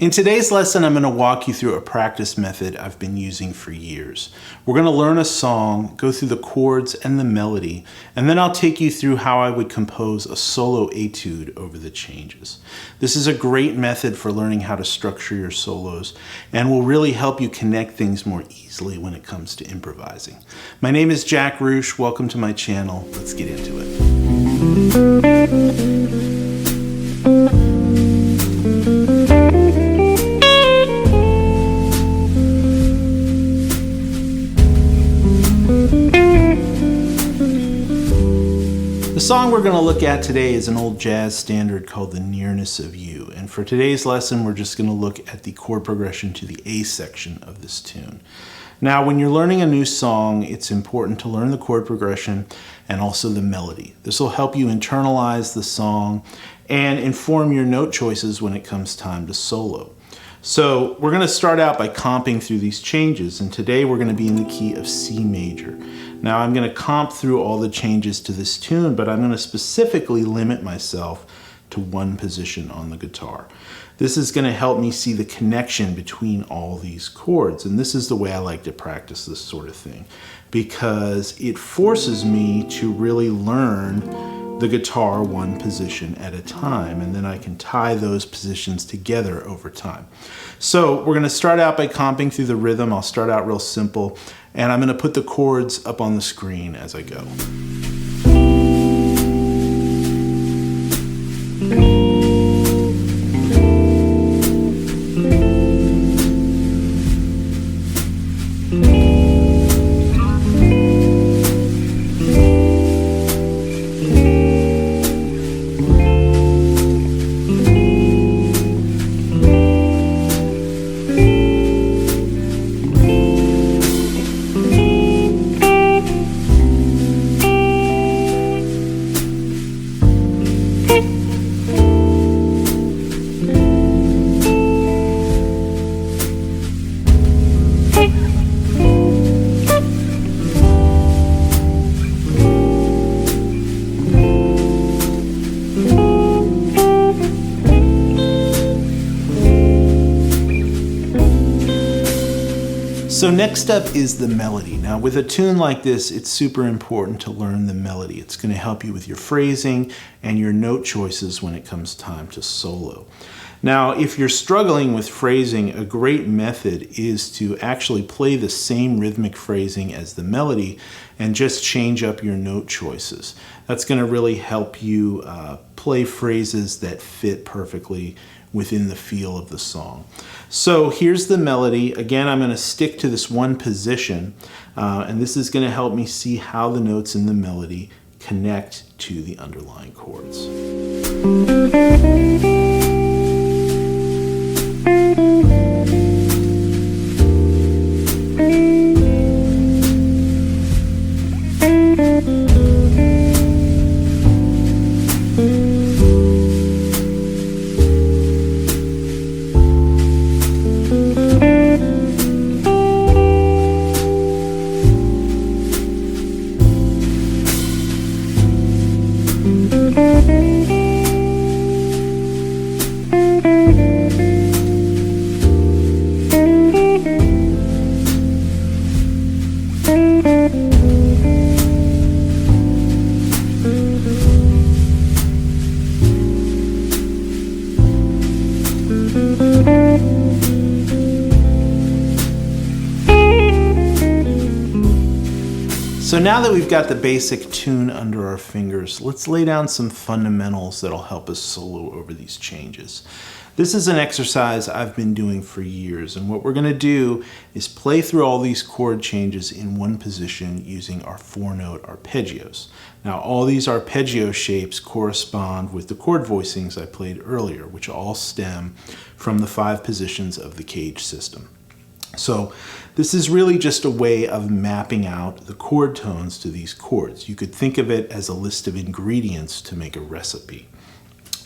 In today's lesson, I'm going to walk you through a practice method I've been using for years. We're going to learn a song, go through the chords and the melody, and then I'll take you through how I would compose a solo etude over the changes. This is a great method for learning how to structure your solos and will really help you connect things more easily when it comes to improvising. My name is Jack Ruch. Welcome to my channel. Let's get into it. The song we're going to look at today is an old jazz standard called The Nearness of You. And for today's lesson, we're just going to look at the chord progression to the A section of this tune. Now, when you're learning a new song, it's important to learn the chord progression and also the melody. This will help you internalize the song and inform your note choices when it comes time to solo. So we're going to start out by comping through these changes, and today we're going to be in the key of C major. Now I'm going to comp through all the changes to this tune, but I'm going to specifically limit myself to one position on the guitar. This is going to help me see the connection between all these chords, and this is the way I like to practice this sort of thing, because it forces me to really learn the guitar one position at a time, and then I can tie those positions together over time. So we're going to start out by comping through the rhythm. I'll start out real simple, and I'm going to put the chords up on the screen as I go. So next up is the melody. Now with a tune like this, it's super important to learn the melody. It's going to help you with your phrasing and your note choices when it comes time to solo. Now if you're struggling with phrasing, a great method is to actually play the same rhythmic phrasing as the melody and just change up your note choices. That's going to really help you play phrases that fit perfectly within the feel of the song. So here's the melody. Again, I'm going to stick to this one position, and this is going to help me see how the notes in the melody connect to the underlying chords. So now that we've got the basic tune under our fingers, let's lay down some fundamentals that'll help us solo over these changes. This is an exercise I've been doing for years, and what we're going to do is play through all these chord changes in one position using our 4-note arpeggios. Now all these arpeggio shapes correspond with the chord voicings I played earlier, which all stem from the 5 positions of the cage system. So this is really just a way of mapping out the chord tones to these chords. You could think of it as a list of ingredients to make a recipe.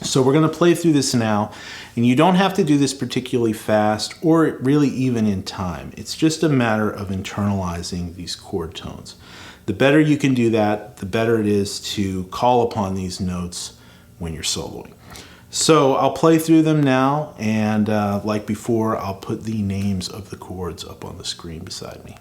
So we're going to play through this now, and you don't have to do this particularly fast or really even in time. It's just a matter of internalizing these chord tones. The better you can do that, the better it is to call upon these notes when you're soloing. So I'll play through them now, and like before, I'll put the names of the chords up on the screen beside me.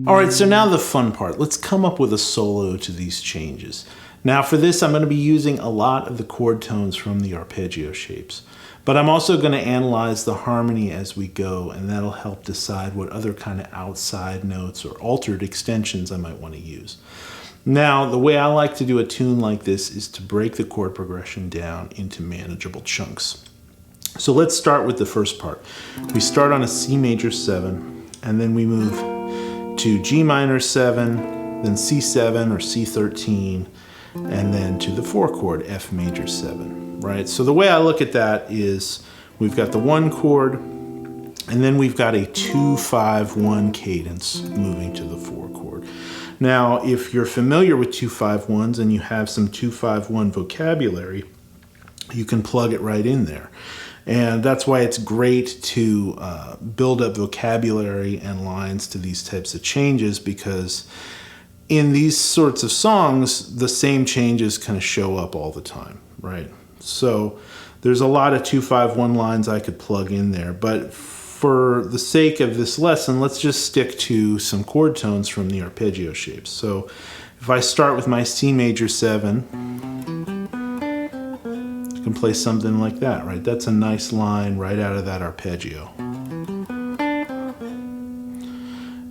All right, so now the fun part. Let's come up with a solo to these changes. Now for this, I'm going to be using a lot of the chord tones from the arpeggio shapes, but I'm also going to analyze the harmony as we go, and that'll help decide what other kind of outside notes or altered extensions I might want to use. Now, the way I like to do a tune like this is to break the chord progression down into manageable chunks. So let's start with the first part. We start on a C major 7, and then we move to G minor 7, then C7 or C13, and then to the 4 chord, F major 7, right? So the way I look at that is we've got the 1 chord, and then we've got a 2-5-1 cadence moving to the 4 chord. Now, if you're familiar with 2-5-1s and you have some 2-5-1 vocabulary, you can plug it right in there. And that's why it's great to build up vocabulary and lines to these types of changes, because in these sorts of songs, the same changes kind of show up all the time, right? So there's a lot of 2-5-1 lines I could plug in there, but for the sake of this lesson, let's just stick to some chord tones from the arpeggio shapes. So if I start with my C major 7, can play something like that, right? That's a nice line right out of that arpeggio.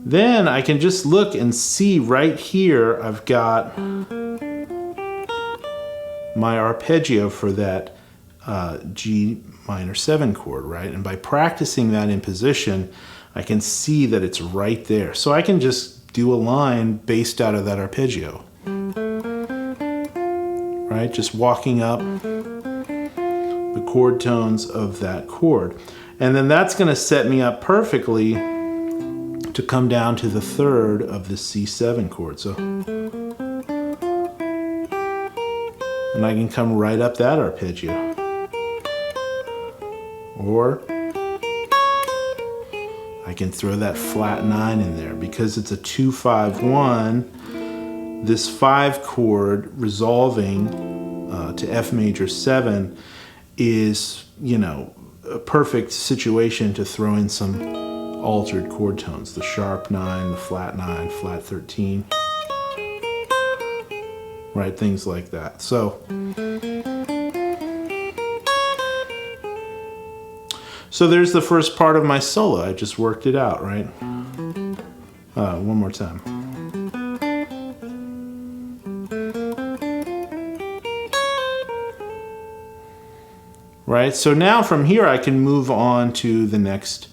Then I can just look and see right here, I've got my arpeggio for that G minor 7 chord, right? And by practicing that in position, I can see that it's right there. So I can just do a line based out of that arpeggio, right? Just walking up the chord tones of that chord. And then that's going to set me up perfectly to come down to the 3rd of the C7 chord. So, and I can come right up that arpeggio. Or I can throw that flat 9 in there because it's a 2-5-1. This 5 chord resolving to F major 7 is, you know, a perfect situation to throw in some altered chord tones. The sharp 9, the flat 9, flat 13. Right, things like that. So there's the first part of my solo. I just worked it out, right? One more time. Right, so now from here I can move on to the next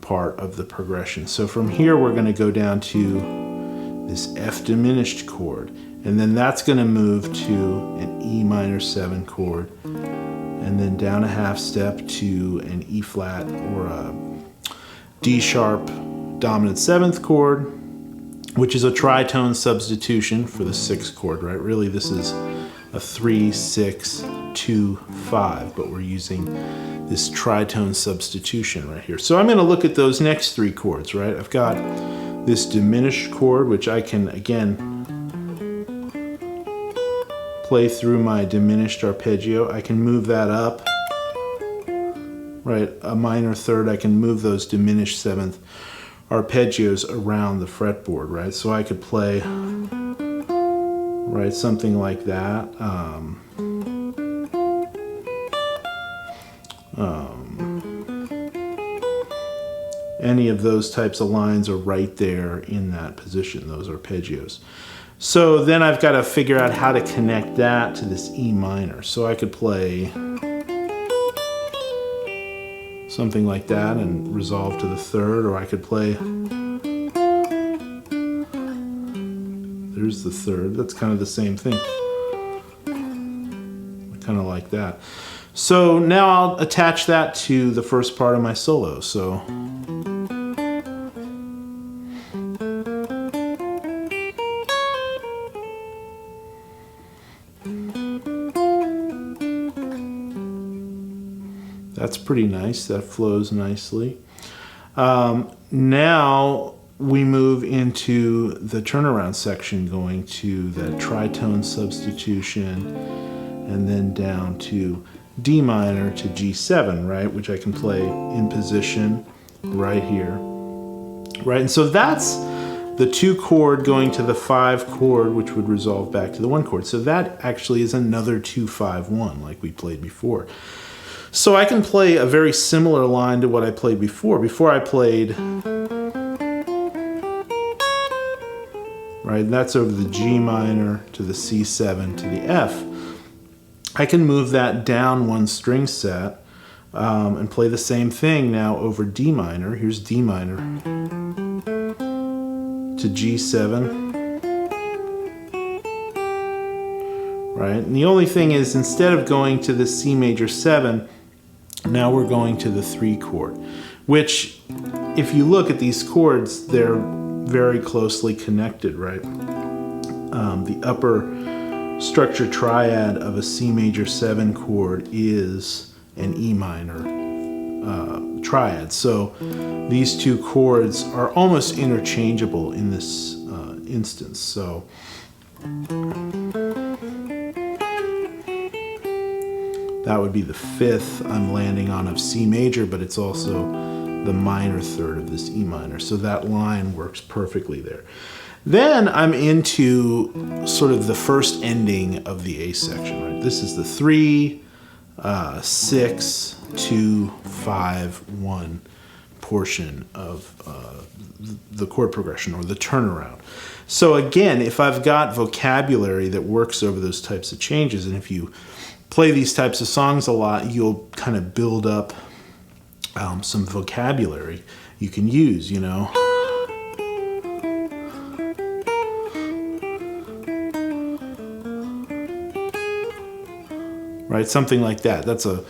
part of the progression. So from here we're going to go down to this F diminished chord, and then that's going to move to an E minor 7 chord, and then down a half step to an E flat or a D sharp dominant 7th chord, which is a tritone substitution for the 6th chord, right? Really this is a 3, 6, 2, 5, but we're using this tritone substitution right here. So I'm going to look at those next 3 chords, right? I've got this diminished chord, which I can, again, play through my diminished arpeggio. I can move that up, right? A minor third, I can move those diminished 7th arpeggios around the fretboard, right? So I could play, right, something like that. Any of those types of lines are right there in that position, those arpeggios. So then I've got to figure out how to connect that to this E minor. So I could play something like that and resolve to the 3rd, or I could play, there's the 3rd, that's kind of the same thing, kind of like that. So now I'll attach that to the first part of my solo. So that's pretty nice. That flows nicely. Now we move into the turnaround section, going to the tritone substitution and then down to D minor to G7, right? Which I can play in position right here, right? And so that's the 2 chord going to the 5 chord, which would resolve back to the 1 chord. So that actually is another 2, 5, 1 like we played before. So I can play a very similar line to what I played before. Before I played, right, that's over the G minor to the C7 to the F. I can move that down 1 string set and play the same thing now over D minor. Here's D minor to G7. Right? And the only thing is, instead of going to the C major 7, now we're going to the 3 chord, which, if you look at these chords, they're very closely connected, right? The upper structure triad of a C major 7 chord is an E minor triad. So these 2 chords are almost interchangeable in this instance. So that would be the 5th I'm landing on of C major, but it's also the minor third of this E minor. So that line works perfectly there. Then I'm into sort of the first ending of the A section, right? This is the 3, 6, 2, 5, 1 portion of the chord progression, or the turnaround. So again, if I've got vocabulary that works over those types of changes, and if you play these types of songs a lot, you'll kind of build up some vocabulary you can use, you know. Right, something like that. That's a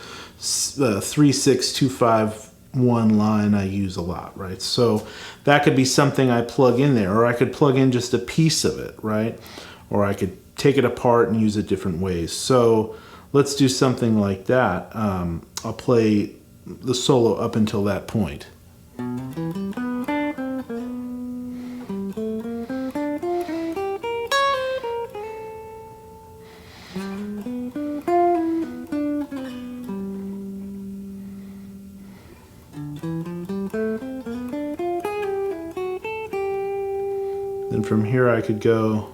3, 6, 2, 5, 1 line I use a lot, right? So that could be something I plug in there, or I could plug in just a piece of it, right? Or I could take it apart and use it different ways. So let's do something like that. I'll play the solo up until that point. Then from here I could go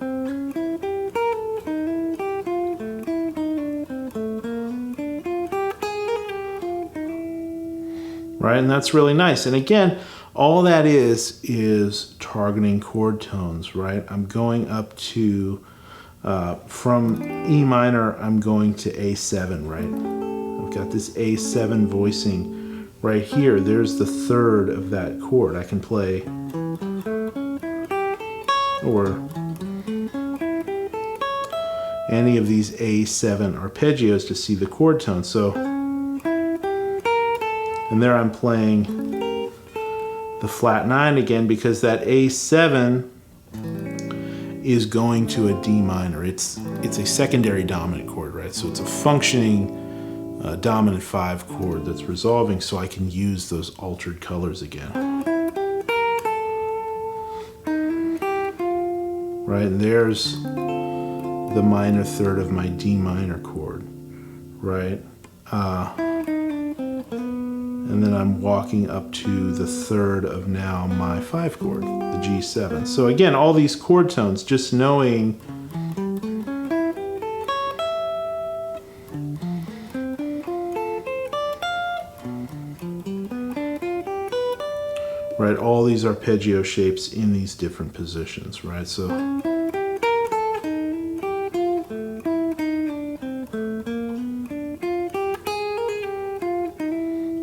right, and that's really nice. And again, all that is targeting chord tones, right? I'm going up to from E minor, I'm going to A7, right? I've got this A7 voicing right here. There's the 3rd of that chord. I can play, or any of these A7 arpeggios to see the chord tone. So, and there I'm playing the flat 9 again, because that A7 is going to a D minor. It's a secondary dominant chord, right? So it's a functioning dominant 5 chord that's resolving, so I can use those altered colors again. Right, and there's the minor third of my D minor chord, right? And then I'm walking up to the third of now my 5 chord, the G7. So again, all these chord tones, just knowing right, all these arpeggio shapes in these different positions, right? So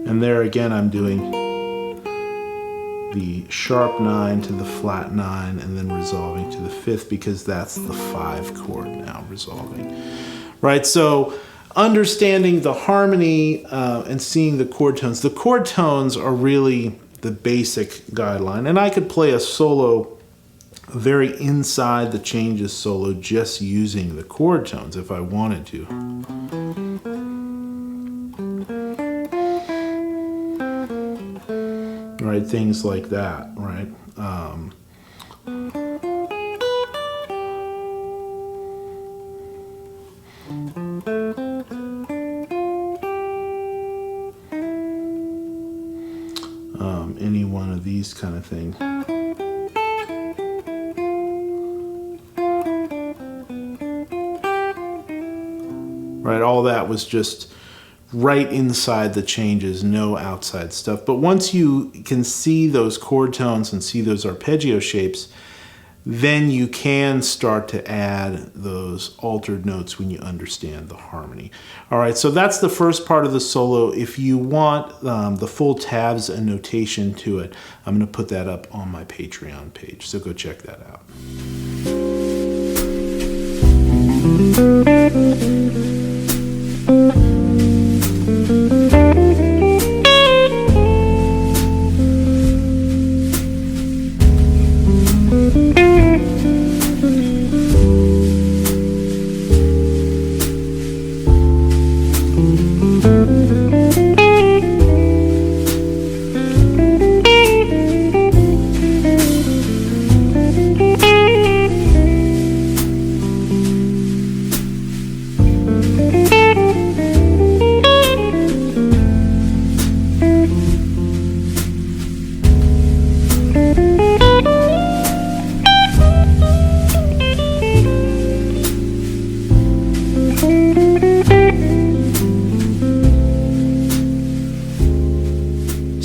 and there again, I'm doing the sharp 9 to the flat 9 and then resolving to the 5th, because that's the 5 chord now resolving, right? So understanding the harmony and seeing the chord tones. The chord tones are really the basic guideline, and I could play a solo very inside the changes solo just using the chord tones if I wanted to. Right, things like that, right? Any one of these kind of things. Right, all that was just right inside the changes, no outside stuff. But once you can see those chord tones and see those arpeggio shapes, then you can start to add those altered notes when you understand the harmony. All right, so that's the first part of the solo. If you want the full tabs and notation to it, I'm going to put that up on my Patreon page, so go check that out.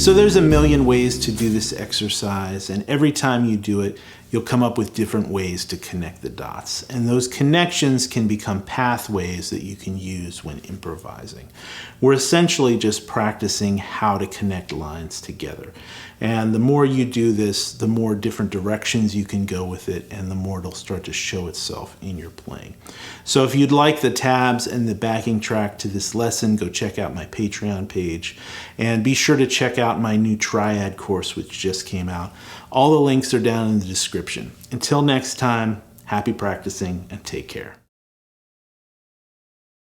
So there's a million ways to do this exercise, and every time you do it, you'll come up with different ways to connect the dots. And those connections can become pathways that you can use when improvising. We're essentially just practicing how to connect lines together. And the more you do this, the more different directions you can go with it, and the more it'll start to show itself in your playing. So if you'd like the tabs and the backing track to this lesson, go check out my Patreon page. And be sure to check out my new triad course, which just came out. All the links are down in the description. Until next time, happy practicing and take care.